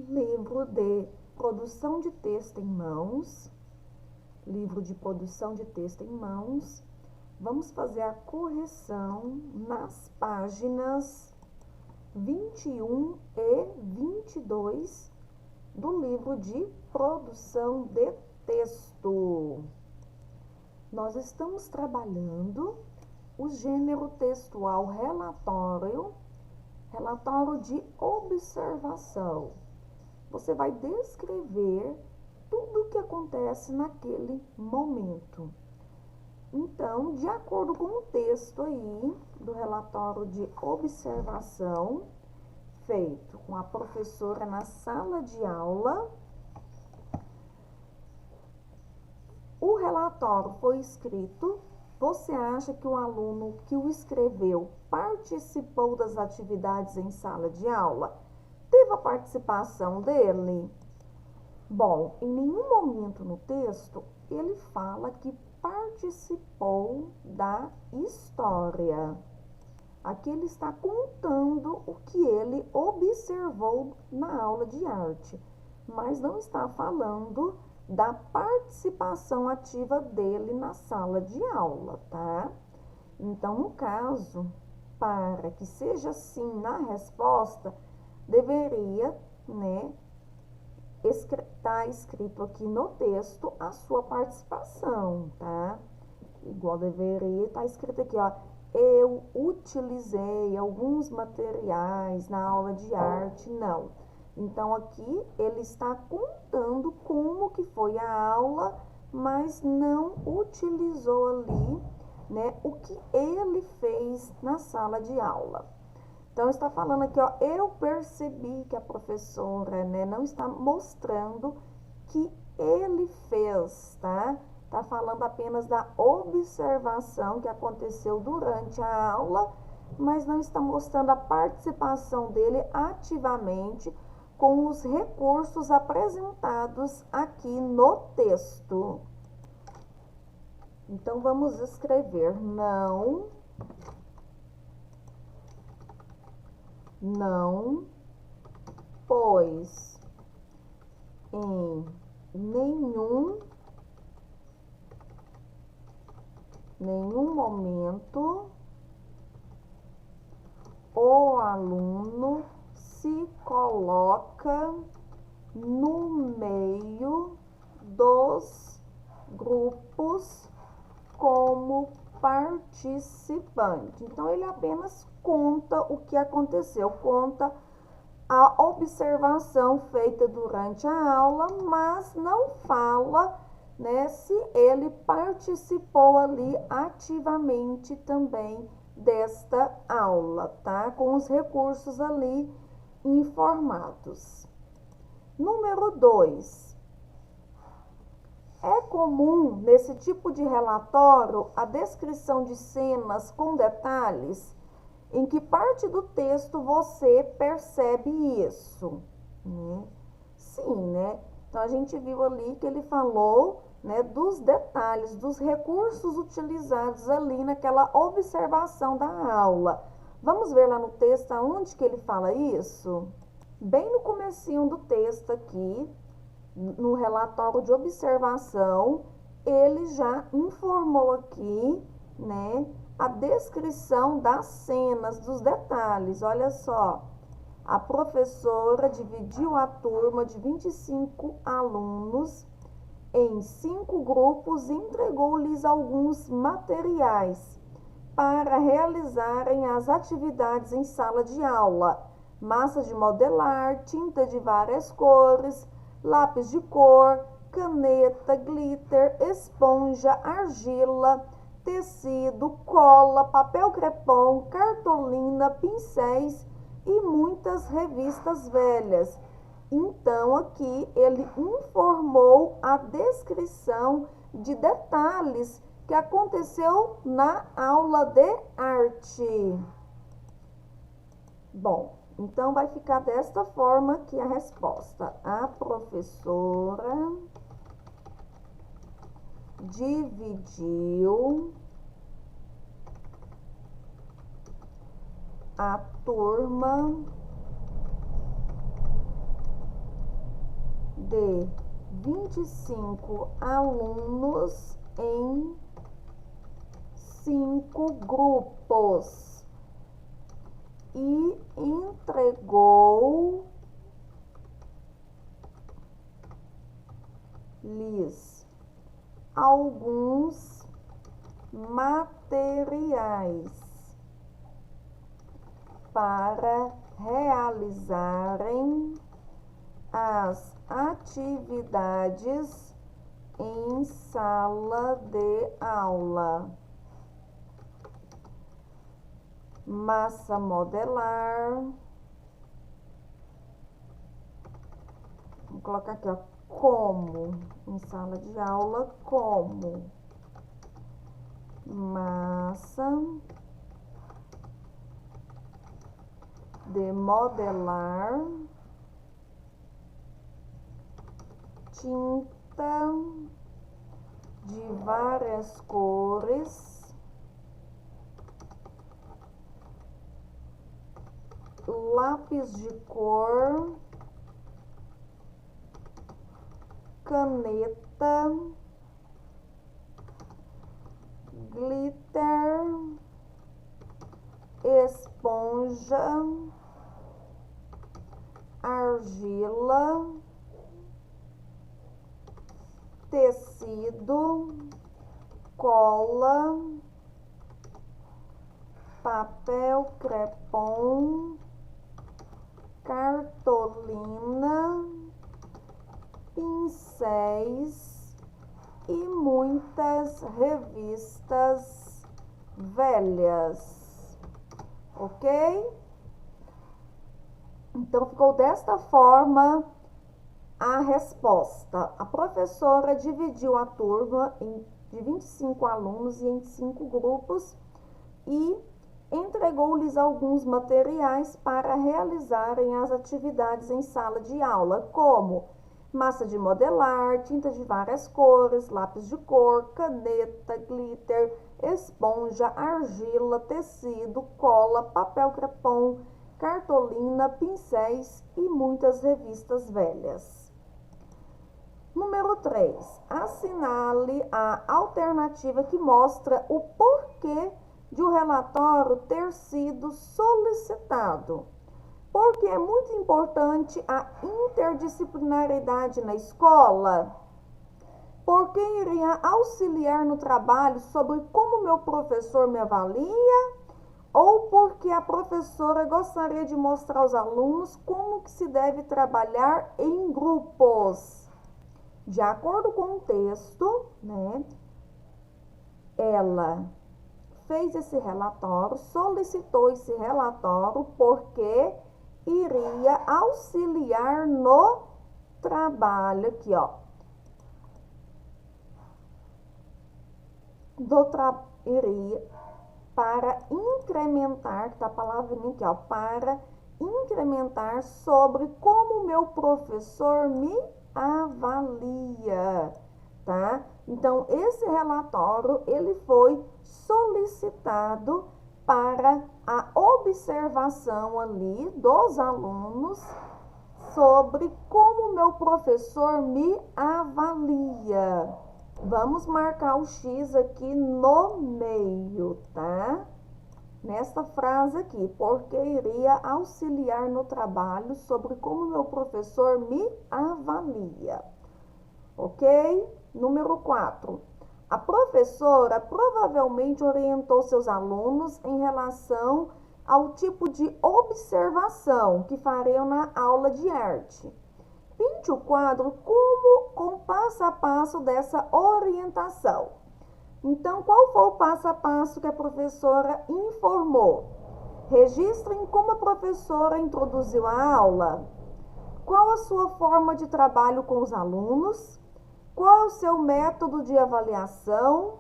livro de produção de texto em mãos, livro de produção de texto em mãos. Vamos fazer a correção nas páginas 21 e 22 do livro de produção de texto. Nós estamos trabalhando o gênero textual relatório de observação. Você vai descrever tudo o que acontece naquele momento. Então, de acordo com o texto aí do relatório de observação, feito com a professora na sala de aula, o relatório foi escrito. Você acha que o aluno que o escreveu participou das atividades em sala de aula? Teve a participação dele? Bom, em nenhum momento no texto ele fala que participou da história. Aqui ele está contando o que ele observou na aula de arte, mas não está falando da participação ativa dele na sala de aula, tá? Então, no caso, para que seja sim na resposta, deveria, né, tá escrito aqui no texto a sua participação, tá? Igual deveria estar escrito aqui, ó. Eu utilizei alguns materiais na aula de arte, não. Então, aqui ele está contando como que foi a aula, mas não utilizou ali, né, o que ele fez na sala de aula. Então, está falando aqui, ó, eu percebi que a professora, né, não está mostrando que ele fez, tá? Está falando apenas da observação que aconteceu durante a aula, mas não está mostrando a participação dele ativamente com os recursos apresentados aqui no texto. Então, vamos escrever não pôs em nenhum momento o aluno se coloca no meio dos grupos como participante. Então, ele apenas conta o que aconteceu, conta a observação feita durante a aula, mas não fala, né, se ele participou ali ativamente também desta aula, tá? Com os recursos ali informados. Número 2. É comum nesse tipo de relatório a descrição de cenas com detalhes em que parte do texto você percebe isso, né? Sim, né? Então, a gente viu ali que ele falou, né, dos detalhes, dos recursos utilizados ali naquela observação da aula. Vamos ver lá no texto aonde que ele fala isso? Bem no comecinho do texto aqui, no relatório de observação, ele já informou aqui, né, a descrição das cenas, dos detalhes. Olha só, a professora dividiu a turma de 25 alunos em 5 grupos e entregou-lhes alguns materiais para realizarem as atividades em sala de aula: massa de modelar, tinta de várias cores, lápis de cor, caneta, glitter, esponja, argila, tecido, cola, papel crepom, cartolina, pincéis e muitas revistas velhas. Então, aqui ele informou a descrição de detalhes que aconteceu na aula de arte. Bom, então vai ficar desta forma aqui a resposta. A professora dividiu a turma de 25 alunos em 5 grupos e entregou-lhes alguns materiais para realizarem as atividades em sala de aula. Massa modelar. Vou colocar aqui, ó, como, em sala de aula, como massa de modelar, tinta de várias cores, lápis de cor, caneta, glitter, esponja, argila, tecido, cola, papel crepom, cartolina, pincéis e muitas revistas velhas, ok? Então, ficou desta forma a resposta. A professora dividiu a turma de 25 alunos em 5 grupos e entregou-lhes alguns materiais para realizarem as atividades em sala de aula, como massa de modelar, tinta de várias cores, lápis de cor, caneta, glitter, esponja, argila, tecido, cola, papel crepom, cartolina, pincéis e muitas revistas velhas. Número 3. Assinale a alternativa que mostra o porquê de o relatório ter sido solicitado. Porque é muito importante a interdisciplinaridade na escola. Porque iria auxiliar no trabalho sobre como meu professor me avalia, ou porque a professora gostaria de mostrar aos alunos como que se deve trabalhar em grupos. De acordo com o texto, né, ela fez esse relatório, solicitou esse relatório porque iria auxiliar no trabalho, aqui, ó, iria para incrementar, tá a palavrinha aqui, ó, para incrementar sobre como meu professor me avalia, tá? Então, esse relatório, ele foi solicitado para a observação ali dos alunos sobre como meu professor me avalia. Vamos marcar o X aqui no meio, tá? Nesta frase aqui, porque iria auxiliar no trabalho sobre como meu professor me avalia. Ok? Número 4. A professora provavelmente orientou seus alunos em relação ao tipo de observação que fariam na aula de arte. Pinte o quadro com passo a passo dessa orientação. Então, qual foi o passo a passo que a professora informou? Registrem como a professora introduziu a aula. Qual a sua forma de trabalho com os alunos? Qual o seu método de avaliação?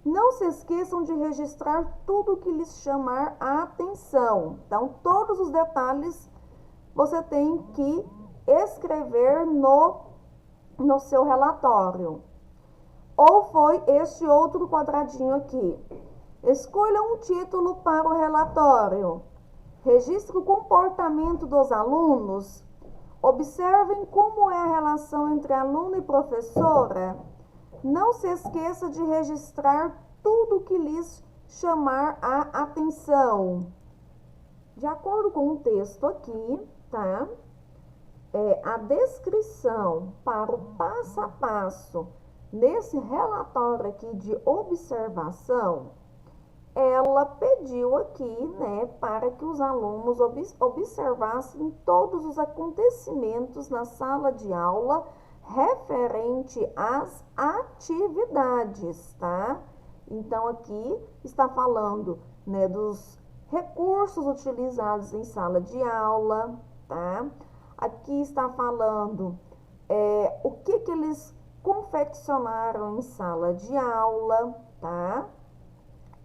Não se esqueçam de registrar tudo que lhes chamar a atenção. Então, todos os detalhes você tem que escrever no seu relatório. Ou foi este outro quadradinho aqui. Escolha um título para o relatório. Registre o comportamento dos alunos. Observem como é a relação entre aluno e professora. Não se esqueça de registrar tudo que lhes chamar a atenção. De acordo com o texto aqui, tá? A descrição para o passo a passo nesse relatório aqui de observação, ela pediu aqui, né, para que os alunos observassem todos os acontecimentos na sala de aula referente às atividades, tá? Então, aqui está falando, né, dos recursos utilizados em sala de aula, tá? Aqui está falando o que eles confeccionaram em sala de aula, tá?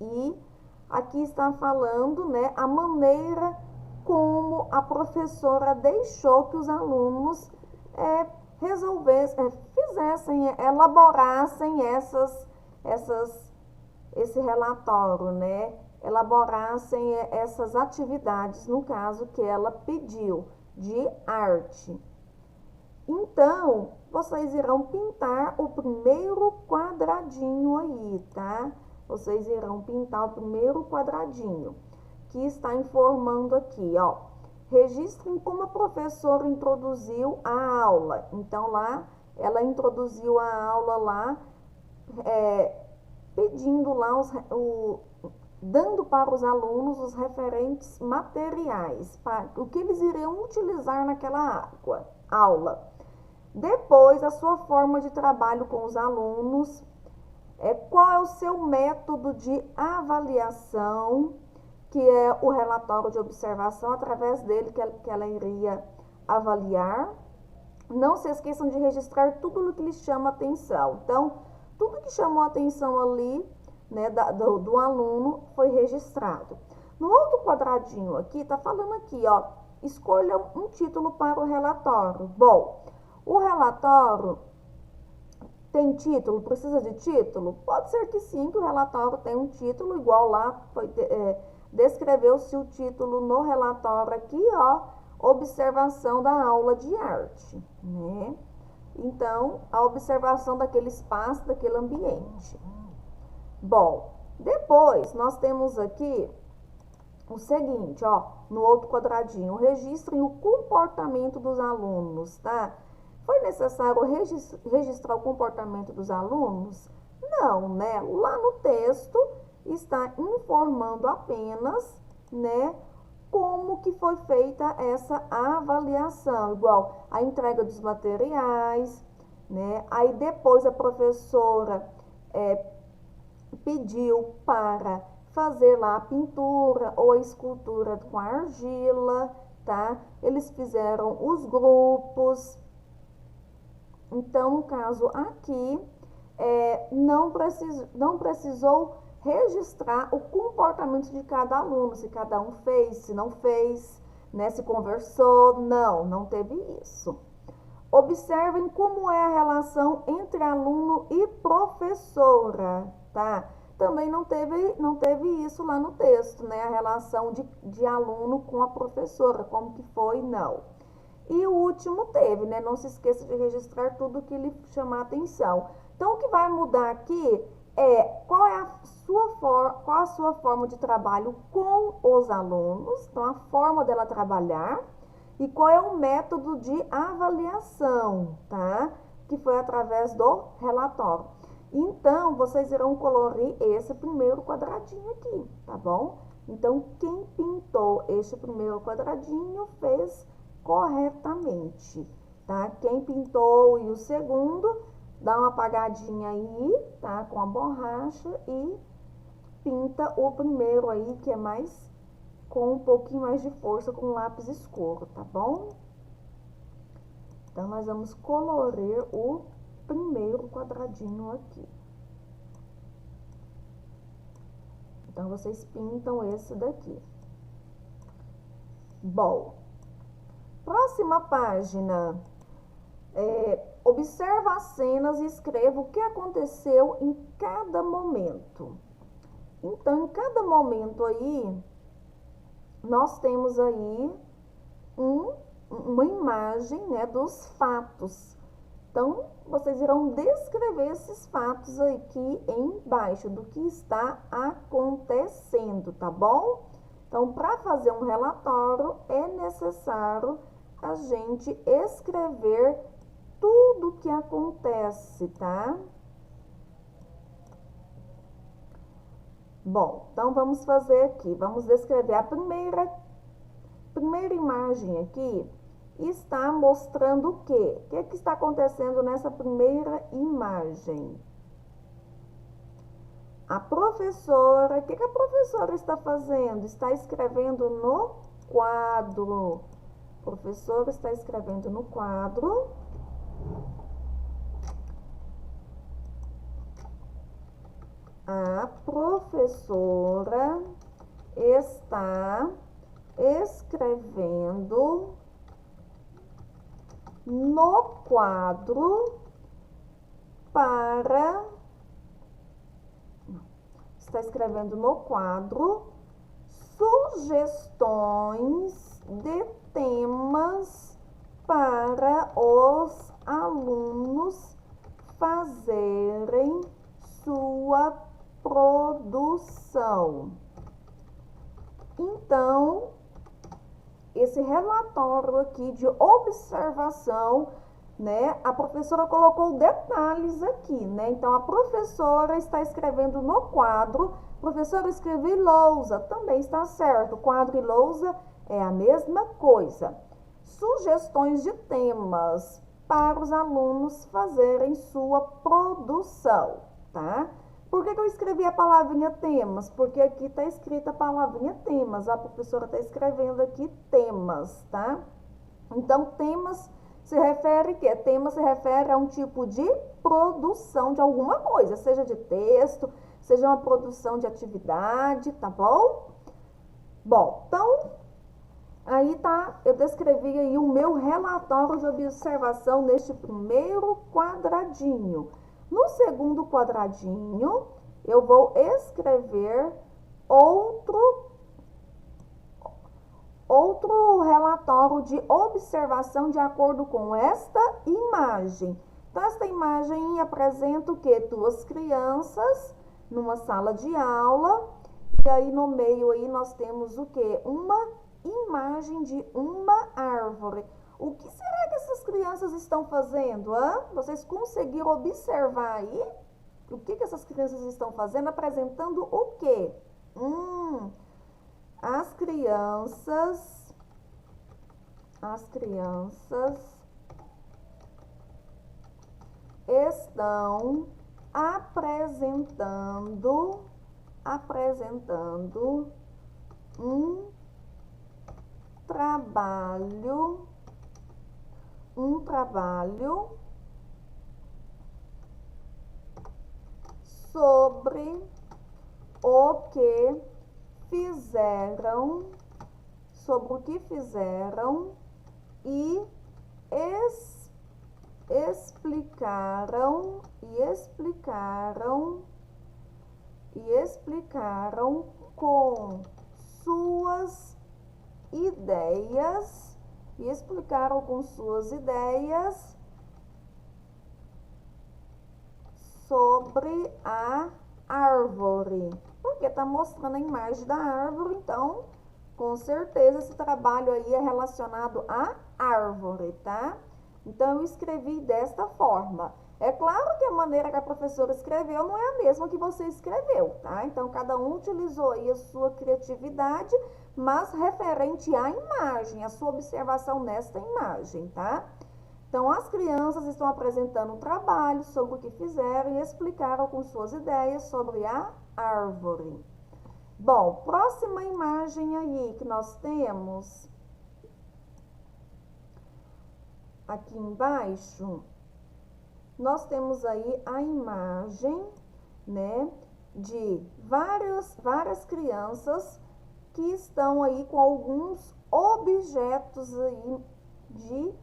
E aqui está falando, né, a maneira como a professora deixou que os alunos elaborassem esse relatório, né? Elaborassem essas atividades, no caso que ela pediu, de arte. Então, vocês irão pintar o primeiro quadradinho aí, tá? Vocês irão pintar o primeiro quadradinho, que está informando aqui, ó. Registrem como a professora introduziu a aula. Então, lá, ela introduziu a aula lá, pedindo lá, dando para os alunos os referentes materiais, o que eles iriam utilizar naquela aula. Depois, a sua forma de trabalho com os alunos, qual é o seu método de avaliação, que é o relatório de observação, através dele que ela iria avaliar. Não se esqueçam de registrar tudo o que lhes chama atenção. Então, tudo que chamou a atenção ali, né, do aluno foi registrado. No outro quadradinho aqui, tá falando aqui, ó, escolha um título para o relatório. Bom, o relatório tem título? Precisa de título? Pode ser que sim, que o relatório tem um título, igual lá descreveu-se o título no relatório aqui, ó, observação da aula de arte, né? Então, a observação daquele espaço, daquele ambiente. Bom, depois nós temos aqui o seguinte, ó, no outro quadradinho, registrem o comportamento dos alunos, tá? Foi necessário registrar o comportamento dos alunos? Não, né? Lá no texto está informando apenas, né, como que foi feita essa avaliação, igual a entrega dos materiais, né? Aí depois a professora pediu para fazer lá a pintura ou a escultura com argila, tá? Eles fizeram os grupos. Então, no caso aqui, não precisou registrar o comportamento de cada aluno, se cada um fez, se não fez, né? Se conversou, não teve isso. Observem como é a relação entre aluno e professora, tá? Também não teve isso lá no texto, né? A relação de aluno com a professora, como que foi, não. E o último teve, né? Não se esqueça de registrar tudo que lhe chamar a atenção. Então, o que vai mudar aqui qual é a sua forma de trabalho com os alunos, então a forma dela trabalhar, e qual é o método de avaliação, tá? Que foi através do relatório. Então, vocês irão colorir esse primeiro quadradinho aqui, tá bom? Então, quem pintou este primeiro quadradinho fez corretamente, tá? Quem pintou e o segundo, dá uma apagadinha aí, tá? Com a borracha e pinta o primeiro aí, que é mais com um pouquinho mais de força, com lápis escuro, tá bom? Então, nós vamos colorir o primeiro quadradinho aqui. Então, vocês pintam esse daqui. Bom, próxima página. Observa as cenas e escreva o que aconteceu em cada momento. Então, em cada momento aí, nós temos aí uma imagem, né, dos fatos. Então, vocês irão descrever esses fatos aqui embaixo, do que está acontecendo, tá bom? Então, para fazer um relatório, é necessário a gente escrever tudo que acontece, tá? Bom, então vamos fazer aqui, vamos descrever a primeira imagem aqui. Está mostrando o quê? O que está acontecendo nessa primeira imagem? A professora, o que a professora está fazendo? Está escrevendo no quadro. A professora está escrevendo no quadro. A professora está escrevendo no quadro está escrevendo no quadro sugestões de temas para os alunos fazerem sua produção. Então, esse relatório aqui de observação, né, a professora colocou detalhes aqui, né? Então, a professora está escrevendo no quadro, professora escreve lousa, também está certo, quadro e lousa é a mesma coisa. Sugestões de temas para os alunos fazerem sua produção, tá? Por que eu escrevi a palavrinha temas? Porque aqui está escrita a palavrinha temas. A professora está escrevendo aqui temas, tá? Então, temas se refere a quê? Tema se refere a um tipo de produção de alguma coisa, seja de texto, seja uma produção de atividade, tá bom? Bom, então, aí tá, eu descrevi aí o meu relatório de observação neste primeiro quadradinho. No segundo quadradinho, eu vou escrever outro relatório de observação de acordo com esta imagem. Então, esta imagem apresenta o quê? Duas crianças numa sala de aula. E aí, no meio aí, nós temos o quê? Uma imagem de uma árvore. O que será que essas crianças estão fazendo? Vocês conseguiram observar aí? O que essas crianças estão fazendo? Apresentando o quê? As crianças estão apresentando um trabalho sobre o que fizeram, e explicaram com suas ideias, sobre a árvore. Porque está mostrando a imagem da árvore, então, com certeza, esse trabalho aí é relacionado à árvore, tá? Então, eu escrevi desta forma. É claro que a maneira que a professora escreveu não é a mesma que você escreveu, tá? Então, cada um utilizou aí a sua criatividade, mas referente à imagem, a sua observação nesta imagem, tá? Então, as crianças estão apresentando um trabalho sobre o que fizeram e explicaram com suas ideias sobre a árvore. Bom, próxima imagem aí que nós temos aqui embaixo, nós temos aí a imagem, né, de várias crianças que estão aí com alguns objetos aí de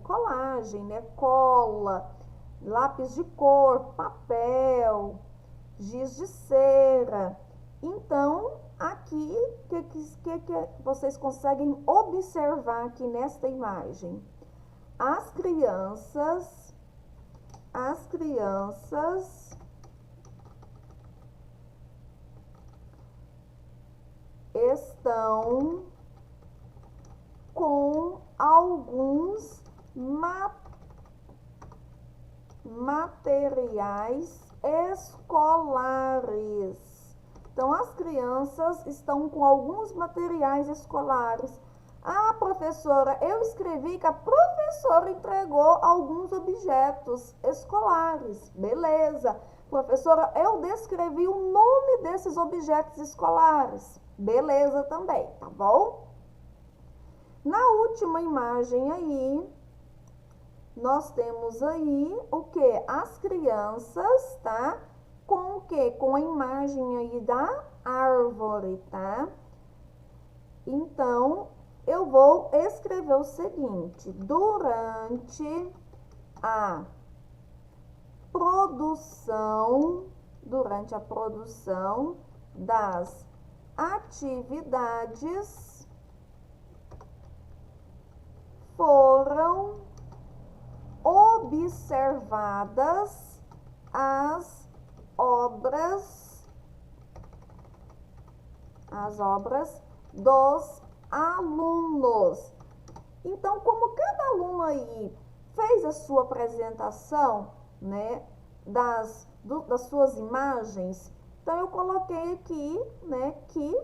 colagem, né, cola, lápis de cor, papel, giz de cera. Então, aqui, o que vocês conseguem observar aqui nesta imagem? As crianças estão com alguns materiais escolares. Então, as crianças estão com alguns materiais escolares. Ah, professora, eu escrevi que a professora entregou alguns objetos escolares. Beleza. Professora, eu descrevi o nome desses objetos escolares. Beleza também, tá bom? Na última imagem aí, nós temos aí o que? As crianças, tá? Com o que? Com a imagem aí da árvore, tá? Então, eu vou escrever o seguinte: durante a produção das atividades foram observadas as obras dos alunos. Então, como cada aluno aí fez a sua apresentação, né, das suas imagens, então eu coloquei aqui, né, que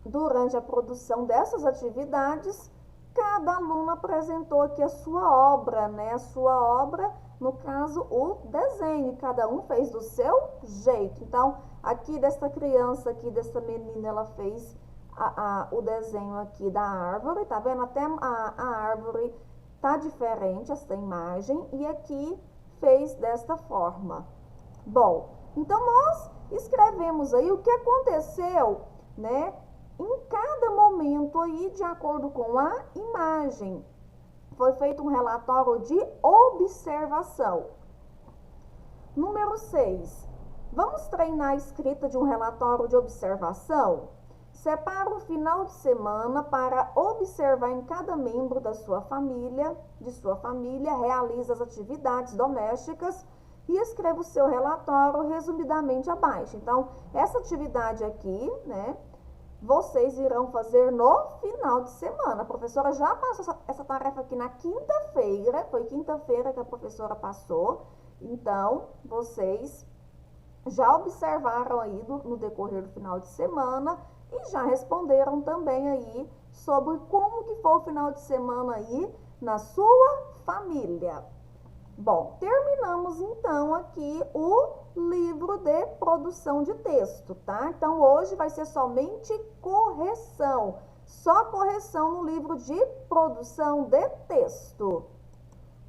durante a produção dessas atividades, cada aluno apresentou aqui a sua obra, né, a sua obra, no caso, o desenho, cada um fez do seu jeito. Então, aqui dessa criança, aqui dessa menina, ela fez o desenho aqui da árvore, tá vendo? Até a árvore tá diferente, essa imagem, e aqui fez desta forma. Bom, então nós escrevemos aí o que aconteceu, né, em cada momento aí, de acordo com a imagem. Foi feito um relatório de observação. Número 6. Vamos treinar a escrita de um relatório de observação? Separa um final de semana para observar em cada membro de sua família, realiza as atividades domésticas e escreva o seu relatório resumidamente abaixo. Então, essa atividade aqui, né, vocês irão fazer no final de semana. A professora já passou essa tarefa aqui na quinta-feira, foi quinta-feira que a professora passou. Então, vocês já observaram aí no decorrer do final de semana e já responderam também aí sobre como que foi o final de semana aí na sua família. Bom, terminamos então aqui o livro de produção de texto, tá? Então, hoje vai ser somente correção, só correção no livro de produção de texto.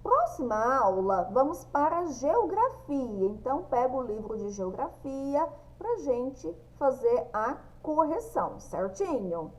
Próxima aula, vamos para geografia. Então, pega o livro de geografia pra gente fazer a correção, certinho?